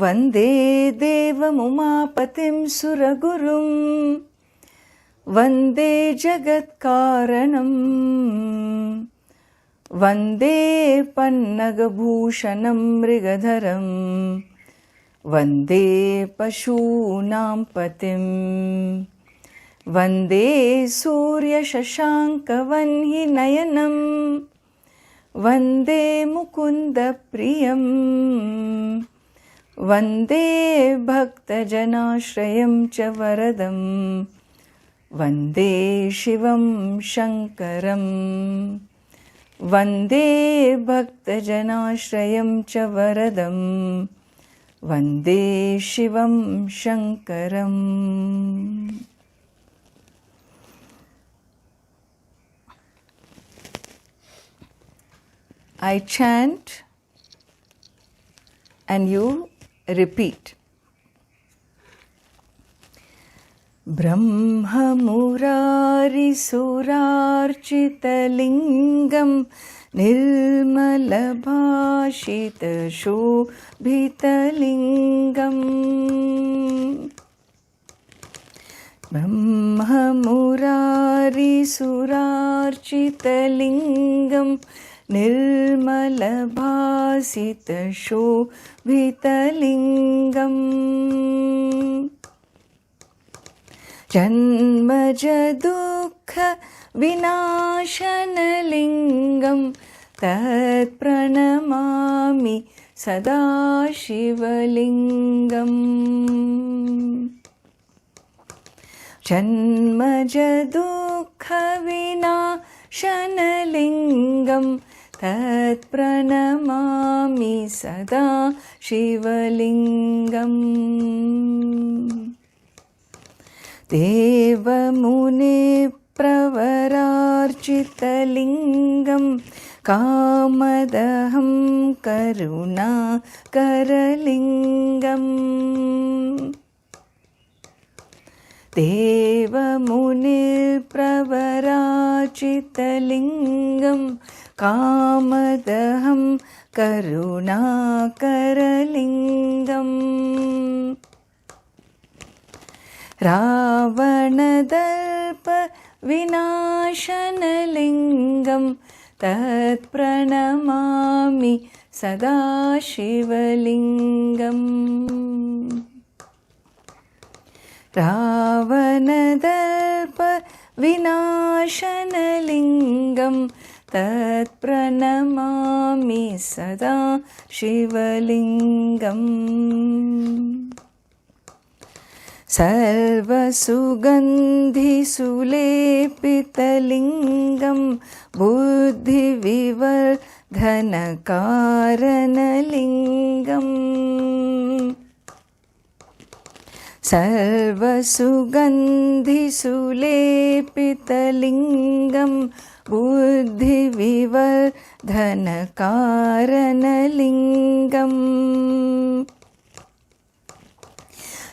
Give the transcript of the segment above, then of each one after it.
वन्दे देवमुमापतिं सुरगुरुं वन्दे जगत्कारणं वन्दे पन्नगभूषणं मृगधरं वन्दे पशूनां पतिं वन्दे सूर्यशशाङ्कवह्निनयनं वन्दे मुकुन्दप्रियं वन्दे भक्तजनाश्रयं च वरदं वन्दे शिवं शङ्करं वन्दे भक्तजनाश्रयं च वरदं वन्दे शिवं शङ्करम्. I chant and you repeat. Brahmamurarisurarchitalingam nirmalabhashitashobitalingam Brahmamurarisurarchitalingam nirmalabhasitashobitalingam janmajadukha vinashanalingam tat pranamami sadashivalingam janmajadukha vinashanalingam tat pranamami sada shivalingam devamuni pravararchitalingam kamadaham karuna karalingam devamuni pravararchitalingam kamadaham karunakaralingam ravanadalpa vinashanalingam tat pranamami sadashivalingam ravanadalpa vinashanalingam tat pranamami sada shivalingam sarva sugandhi sulepitalingam buddhi vivardhana karanalingam sarva sugandhi sulepitalingam buddhi vivardhana karanalingam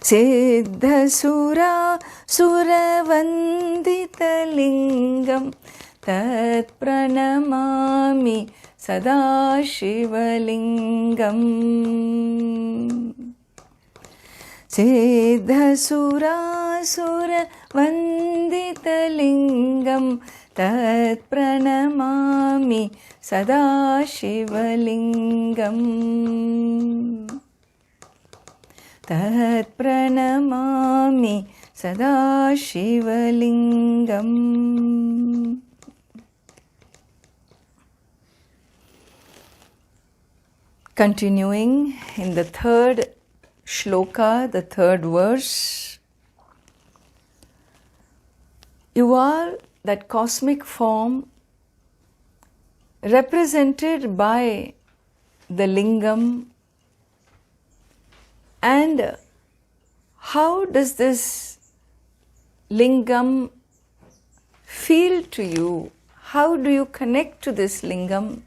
siddhasura suravandhitalingam tat pranamami sadashivalingam siddhasura suravandhitalingam tat pranamami sadashivalingam tat pranamami sadashivalingam. Continuing in the third shloka, the third verse, you are that cosmic form represented by the lingam. And how does this lingam feel to you? How do you connect to this lingam?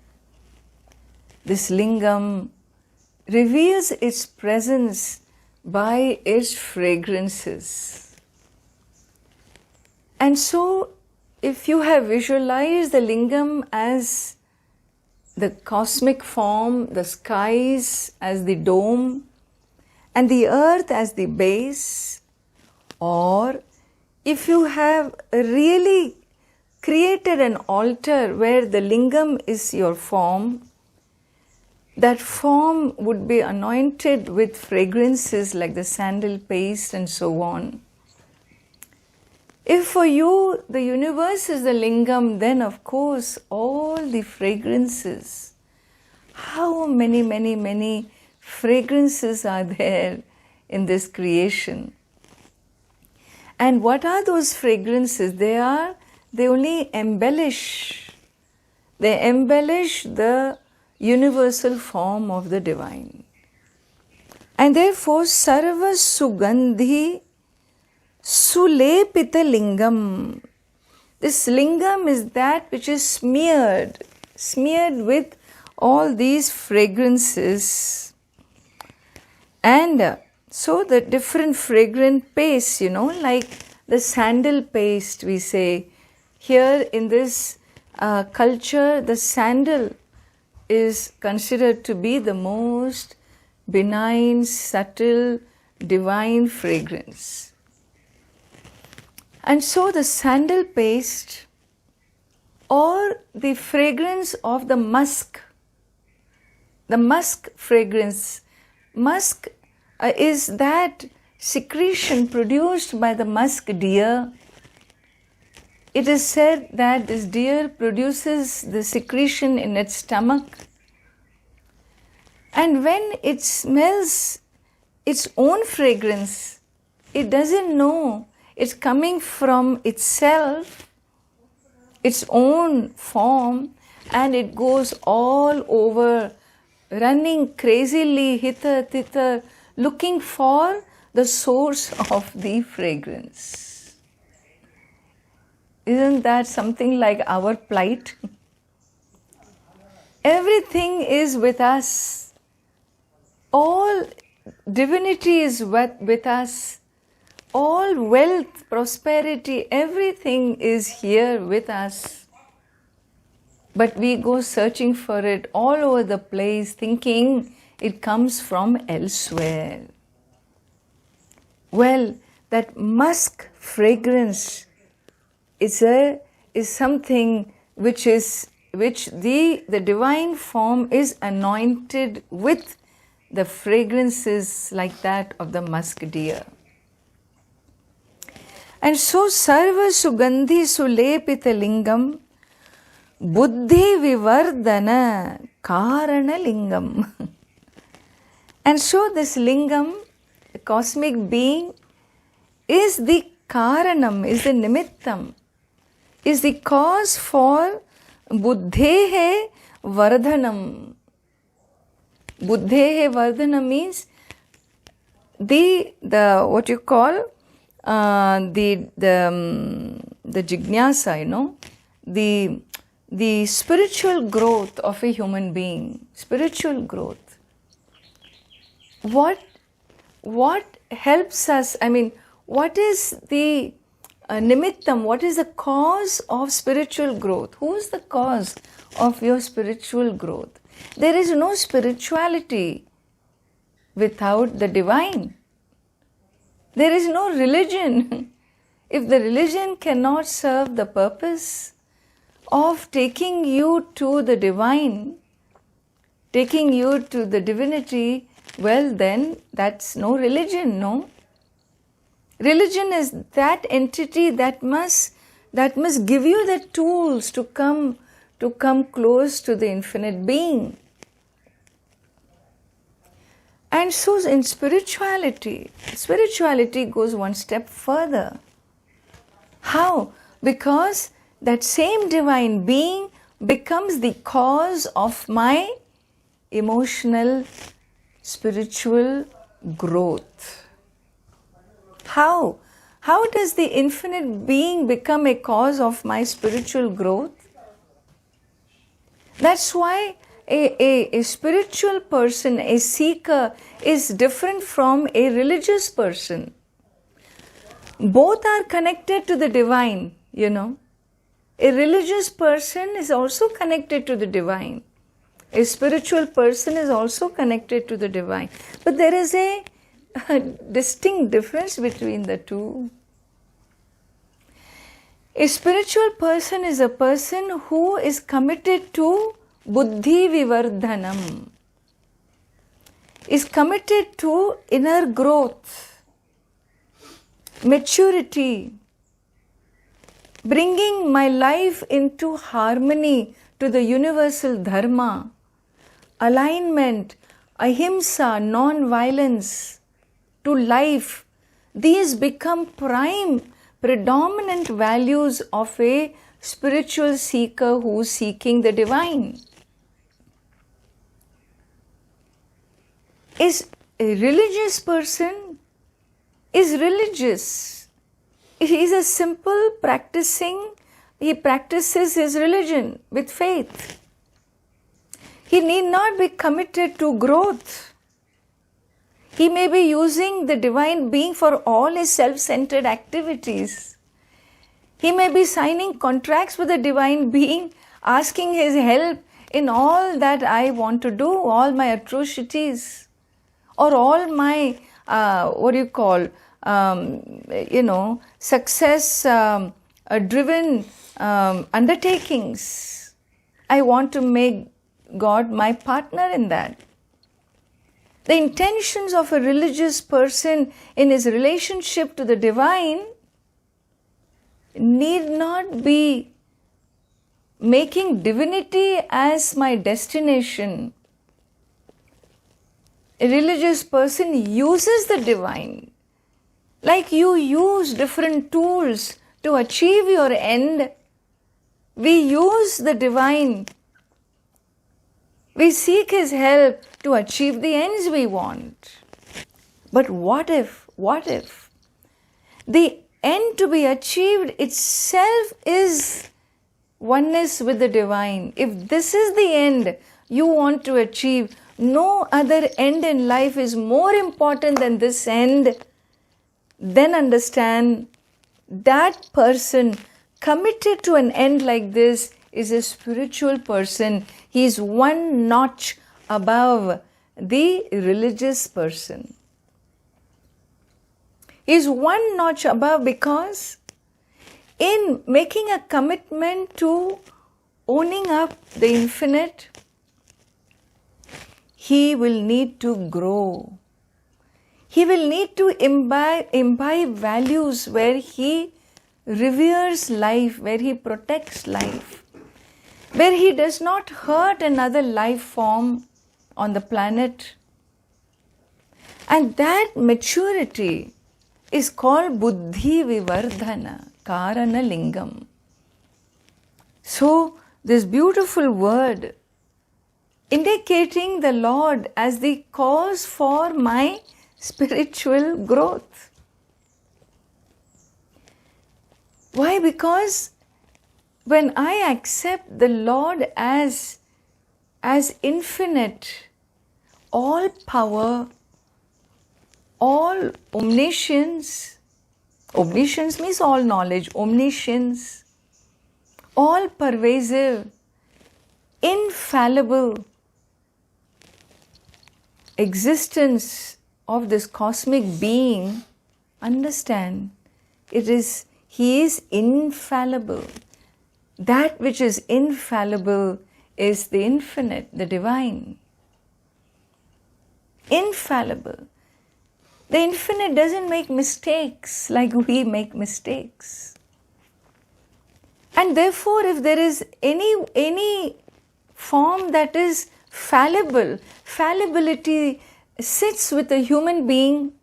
This lingam reveals its presence by its fragrances. And so, if you have visualized the lingam as the cosmic form, the skies as the dome, and the earth as the base, or if you have really created an altar where the lingam is your form, that form would be anointed with fragrances like the sandal paste and so on. If for you the universe is the lingam, then of course all the fragrances, how many fragrances are there in this creation. And what are those fragrances? They only embellish. They embellish the universal form of the divine. And therefore, sarva sugandhi sulepita lingam. This lingam is that which is smeared with all these fragrances. And so the different fragrant paste, like the sandal paste, we say. Here in this culture, the sandal is considered to be the most benign, subtle, divine fragrance. And so the sandal paste or the fragrance of the musk fragrance. Musk is that secretion produced by the musk deer. It is said that this deer produces the secretion in its stomach, and when it smells its own fragrance, it doesn't know it's coming from itself, its own form, and it goes all over, running crazily hither, thither, looking for the source of the fragrance. Isn't that something like our plight? Everything is with us. All divinity is with us. All wealth, prosperity, everything is here with us. But we go searching for it all over the place, thinking it comes from elsewhere. Well, that musk fragrance is something which the divine form is anointed with the fragrances like that of the musk deer. And so sarva sugandhi sulepita lingam buddhi vivardhana karana lingam. And so this lingam, the cosmic being, is the karanam, is the nimittam, is the cause for buddhehe vardhanam. Buddhehe vardhanam means the what you call the jignasa, the spiritual growth of a human being, spiritual growth. What helps us? What is the nimittam? What is the cause of spiritual growth? Who is the cause of your spiritual growth? There is no spirituality without the divine. There is no religion. If the religion cannot serve the purpose of taking you to the divine, taking you to the divinity, well then that's no religion, no? Religion is that entity that must give you the tools to come close to the infinite being. And so in spirituality goes one step further. How? Because that same divine being becomes the cause of my emotional, spiritual growth. How? How does the infinite being become a cause of my spiritual growth? That's why a spiritual person, a seeker, is different from a religious person. Both are connected to the divine, A religious person is also connected to the divine. A spiritual person is also connected to the divine. But there is a a distinct difference between the two. A spiritual person is a person who is committed to buddhi vivardhanam, is committed to inner growth, maturity, bringing my life into harmony to the universal dharma, alignment, ahimsa, non-violence to life. These become predominant values of a spiritual seeker who is seeking the divine. Is a religious person is religious. He is a simple he practices his religion with faith. He need not be committed to growth. He may be using the divine being for all his self-centered activities. He may be signing contracts with the divine being, asking his help in all that I want to do, all my atrocities, or all my, success-driven undertakings. I want to make God my partner in that. The intentions of a religious person in his relationship to the divine need not be making divinity as my destination. A religious person uses the divine. Like you use different tools to achieve your end, we use the divine. We seek his help to achieve the ends we want. But what if the end to be achieved itself is oneness with the divine? If this is the end you want to achieve, no other end in life is more important than this end, then understand that person committed to an end like this is a spiritual person. He is one notch above the religious person. He is one notch above because in making a commitment to owning up the infinite, he will need to grow. He will need to imbibe values where he reveres life, where he protects life, where he does not hurt another life form on the planet. And that maturity is called buddhi vivardhana, karana lingam. So, this beautiful word indicating the Lord as the cause for my spiritual growth. Why? Because when I accept the Lord as infinite, all power, all omniscience means all knowledge, omniscience, all pervasive, infallible existence of this cosmic being, understand, he is infallible. That which is infallible is the infinite, the divine. Infallible. The infinite doesn't make mistakes like we make mistakes. And therefore, if there is any form that is fallible, fallibility sits with a human being.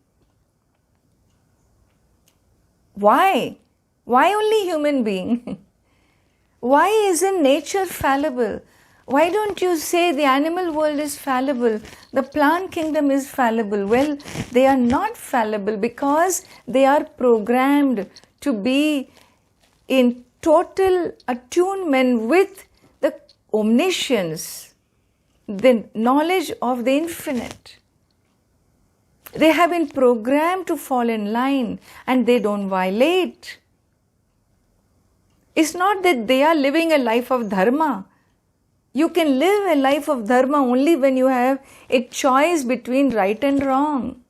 Why? Why only human being? Why isn't nature fallible? Why don't you say the animal world is fallible, the plant kingdom is fallible? Well, they are not fallible because they are programmed to be in total attunement with the omniscience, the knowledge of the infinite. They have been programmed to fall in line and they don't violate. It's not that they are living a life of dharma. You can live a life of dharma only when you have a choice between right and wrong.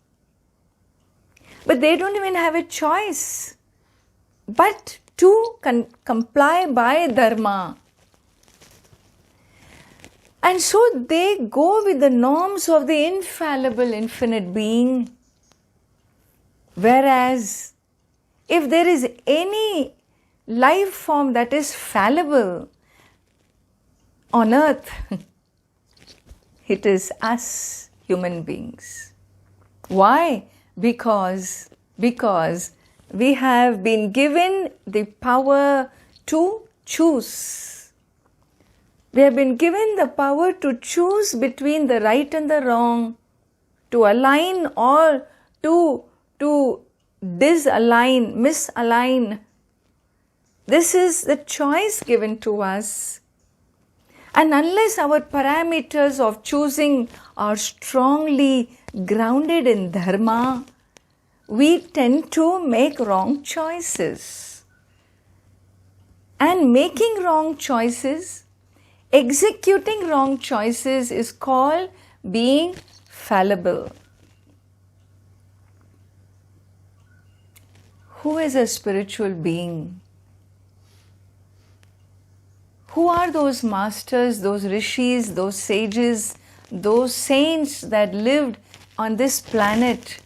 But they don't even have a choice but to comply by dharma. And so they go with the norms of the infallible infinite being. Whereas if there is any life form that is fallible on earth, it is us human beings. Why? Because we have been given the power to choose. We have been given the power to choose between the right and the wrong, to align or to disalign, misalign. This is the choice given to us. And unless our parameters of choosing are strongly grounded in dharma, we tend to make wrong choices. And making wrong choices, executing wrong choices is called being fallible. Who is a spiritual being? Who are those masters, those rishis, those sages, those saints that lived on this planet?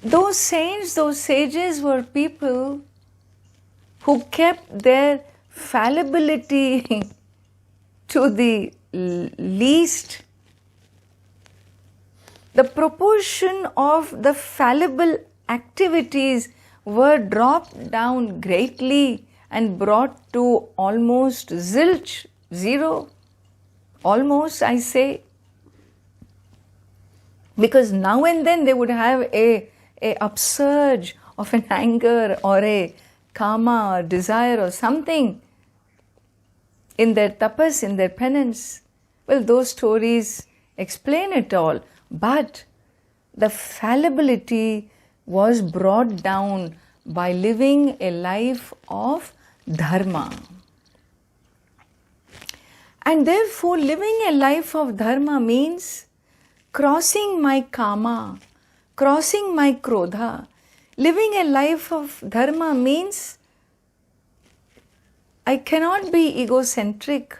Those saints, those sages were people who kept their fallibility to the least. The proportion of the fallible activities were dropped down greatly and brought to almost zilch, zero, almost I say. Because now and then they would have a upsurge of an anger or a kama or desire or something in their tapas, in their penance. Well, those stories explain it all. But the fallibility was brought down by living a life of dharma. And therefore, living a life of dharma means crossing my kama, crossing my krodha. Living a life of dharma means I cannot be egocentric.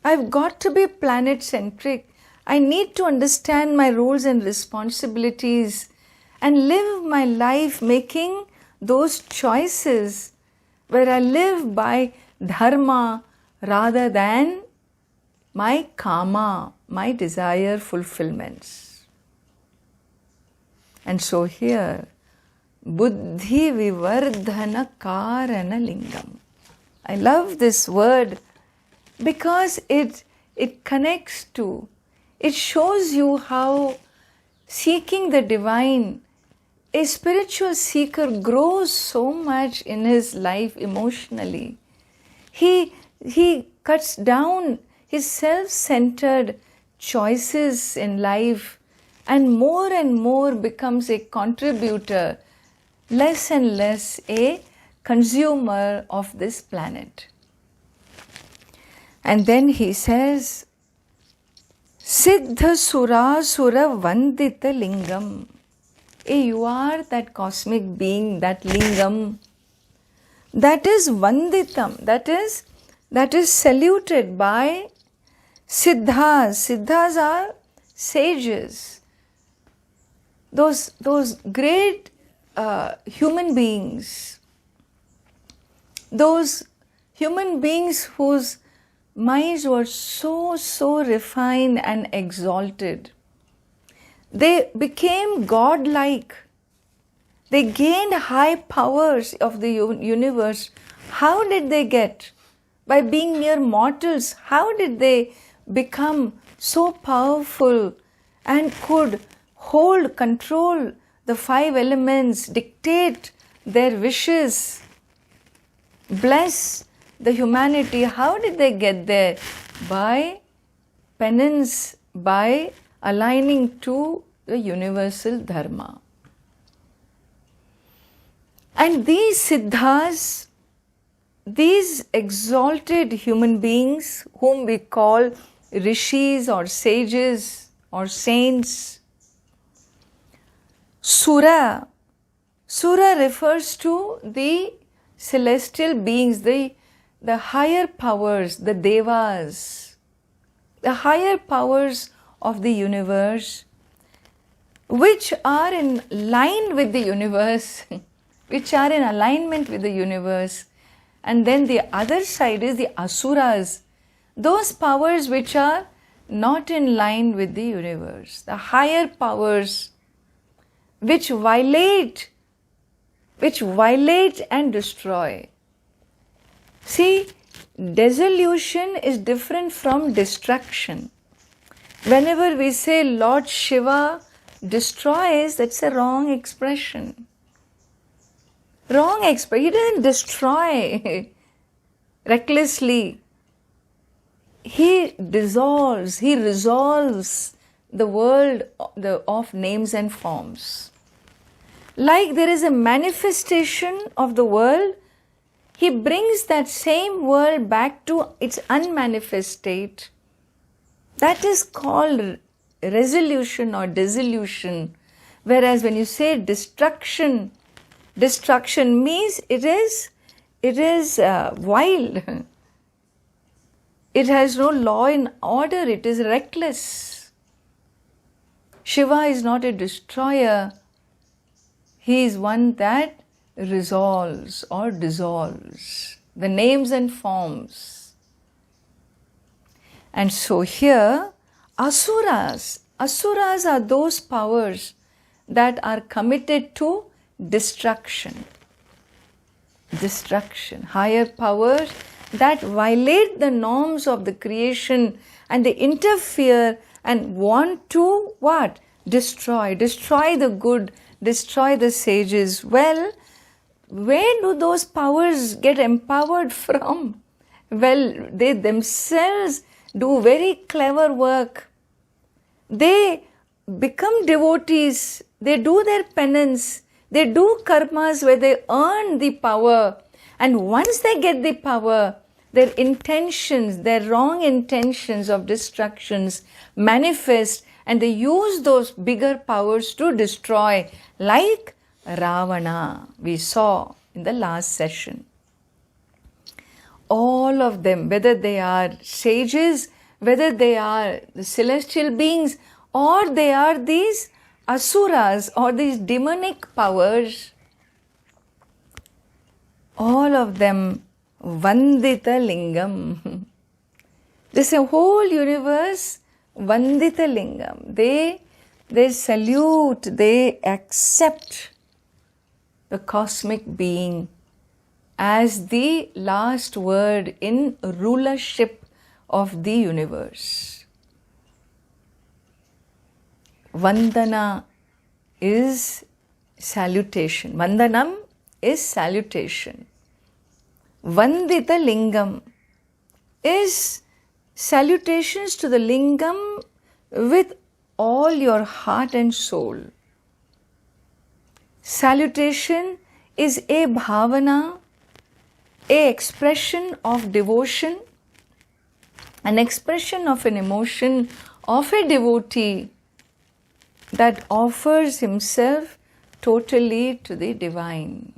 I've got to be planet-centric. I need to understand my roles and responsibilities and live my life making those choices where I live by dharma rather than my kama, my desire fulfillments. And so here, buddhi vivardhana karana lingam. I love this word because it connects to, it shows you how seeking the divine, a spiritual seeker grows so much in his life emotionally. He cuts down his self-centered choices in life and more becomes a contributor, less and less a consumer of this planet. And then he says, Siddha Sura Sura Vandita Lingam. You are that cosmic being, that lingam, that is vanditam, that is saluted by siddhas. Siddhas are sages, those great human beings, those human beings whose minds were so refined and exalted. They became godlike. They gained high powers of the universe. How did they get? By being mere mortals. How did they become so powerful and could hold, control the 5 elements, dictate their wishes, bless the humanity? How did they get there? By penance, by aligning to the universal dharma. And these siddhas, these exalted human beings whom we call rishis or sages or saints, Sura. Sura refers to the celestial beings, the higher powers, the devas, the higher powers of the universe, which are in line with the universe, which are in alignment with the universe. And then the other side is the asuras, those powers which are not in line with the universe, the higher powers which violate and destroy. See, dissolution is different from destruction. Whenever we say Lord Shiva destroys, that's a wrong expression. Wrong expression. He doesn't destroy recklessly. He dissolves, he resolves the world of names and forms. Like there is a manifestation of the world, he brings that same world back to its unmanifest state. That is called resolution or dissolution. Whereas when you say destruction means it is wild. It has no law and order. It is reckless. Shiva is not a destroyer. He is one that resolves or dissolves the names and forms. And so here, asuras are those powers that are committed to destruction, higher powers that violate the norms of the creation and they interfere and want to what? Destroy the good, destroy the sages. Well, where do those powers get empowered from? Well, they themselves do very clever work. They become devotees, they do their penance, they do karmas where they earn the power. And once they get the power, their intentions, their wrong intentions of destructions manifest and they use those bigger powers to destroy, like Ravana, we saw in the last session. All of them, whether they are sages, whether they are the celestial beings, or they are these asuras or these demonic powers, all of them Vandita Lingam. This whole universe, Vandita Lingam. They salute, they accept the cosmic being as the last word in rulership of the universe. Vandana is salutation. Vandanam is salutation. Vandita Lingam is salutations to the Lingam with all your heart and soul. Salutation is a bhavana, a expression of devotion, an expression of an emotion of a devotee that offers himself totally to the divine.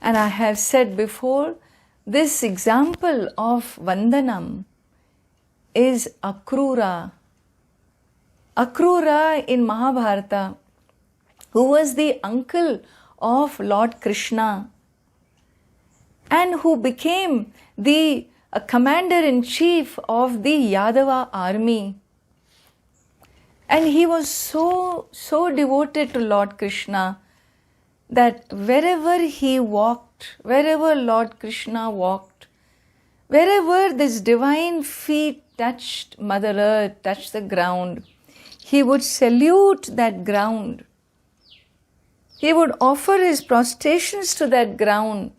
And I have said before, this example of Vandanam is Akrura. Akrura in Mahabharata, who was the uncle of Lord Krishna and who became the commander-in-chief of the Yadava army. And he was so devoted to Lord Krishna that wherever he walked, wherever Lord Krishna walked, wherever this divine feet touched Mother Earth, touched the ground, he would salute that ground. He would offer his prostrations to that ground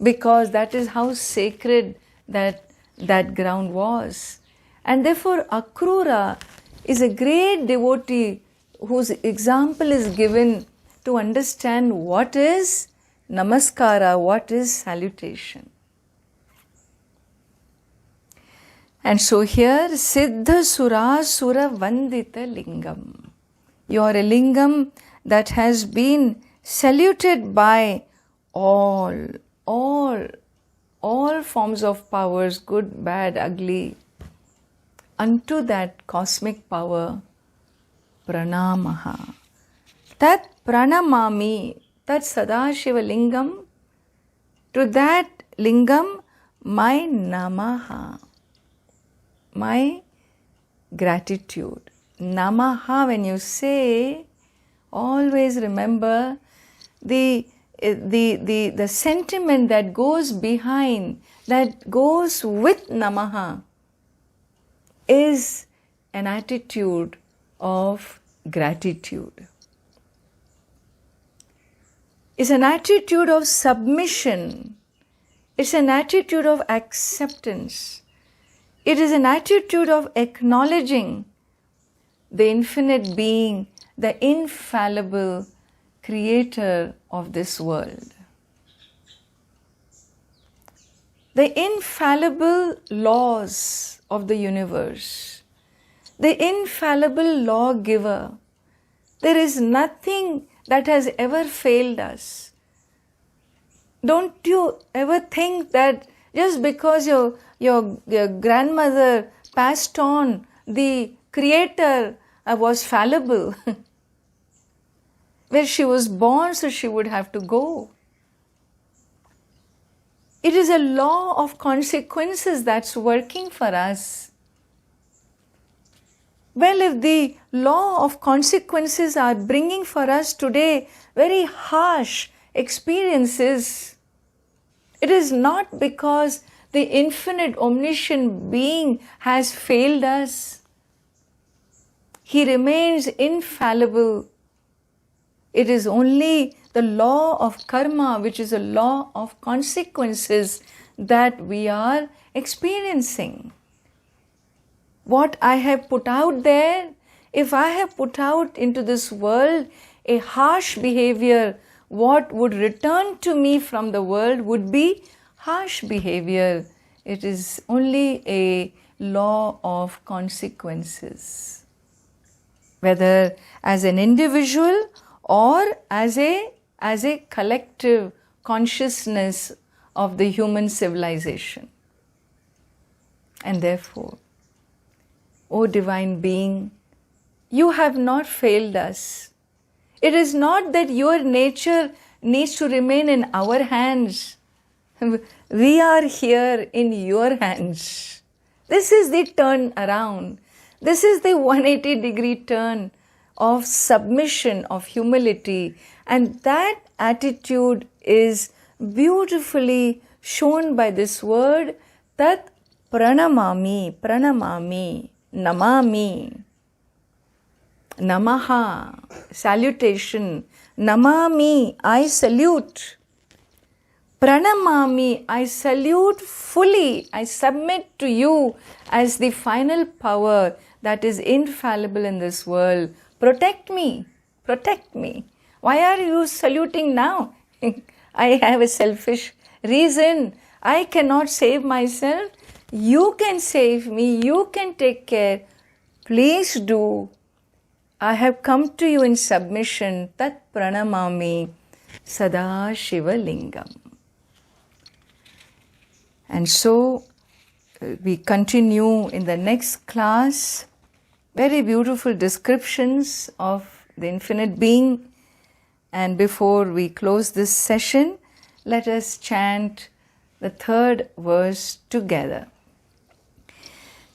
because that is how sacred that ground was. And therefore Akrura is a great devotee whose example is given to understand what is namaskara, what is salutation. And so here, Siddha Sura Sura Vandita Lingam. You are a lingam that has been saluted by all forms of powers, good, bad, ugly. Unto that cosmic power, pranamaha. Tat pranamami, tat Sadashiva lingam, to that lingam, my namaha, my gratitude. Namaha, when you say, always remember the sentiment that goes behind, that goes with namaha, is an attitude of gratitude. It's an attitude of submission. It's an attitude of acceptance. It is an attitude of acknowledging the infinite being, the infallible creator of this world. The infallible laws of the universe, the infallible lawgiver. There is nothing that has ever failed us. Don't you ever think that just because your grandmother passed on, the creator was fallible. Where she was born, so she would have to go. It is a law of consequences that's working for us. Well, if the law of consequences are bringing for us today very harsh experiences, it is not because the infinite omniscient being has failed us. He remains infallible. It is only the law of karma, which is a law of consequences, that we are experiencing. What I have put out there, if I have put out into this world a harsh behavior, what would return to me from the world would be harsh behavior. It is only a law of consequences. Whether as an individual or as a collective consciousness of the human civilization. And therefore, O Divine Being, you have not failed us. It is not that your nature needs to remain in our hands. We are here in your hands. This is the turn around. This is the 180-degree turn of submission, of humility. And that attitude is beautifully shown by this word, tat pranamami, pranamami, namami. Namaha, salutation. Namami, I salute. Pranamami, I salute fully. I submit to you as the final power that is infallible in this world. Protect me, protect me. Why are you saluting now? I have a selfish reason. I cannot save myself. You can save me. You can take care. Please do. I have come to you in submission. Tat pranamami Sadashiva lingam. And so we continue in the next class. Very beautiful descriptions of the infinite being. And before we close this session, let us chant the third verse together.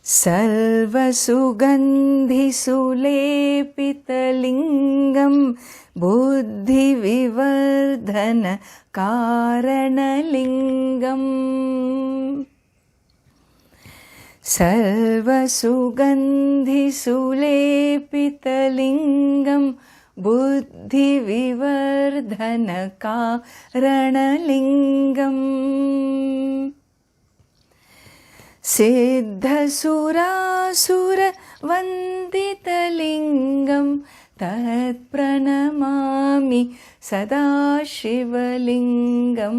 Sarva sugandhi sulepita lingam buddhi vivardhana karana lingam. Sarva sugandhi sulepita lingam buddhi vivardhana karana lingam. Siddha sura sura vandita lingam tat pranamami Sadashiva lingam.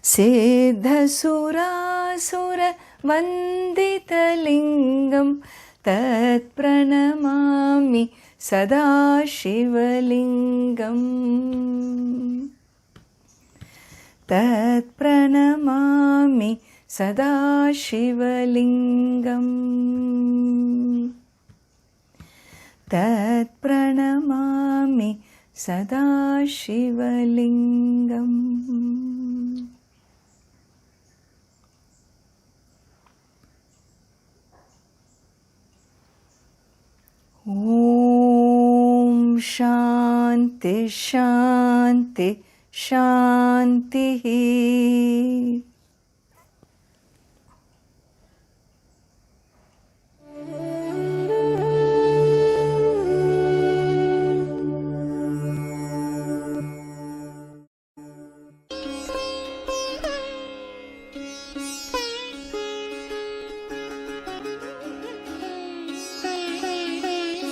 Siddha sura sura vandita lingam tat pranamami sada shivalingam. Tat pranamami sada shivalingam. Tat pranamami sada shivalingam. Om Shanti Shanti Shanti.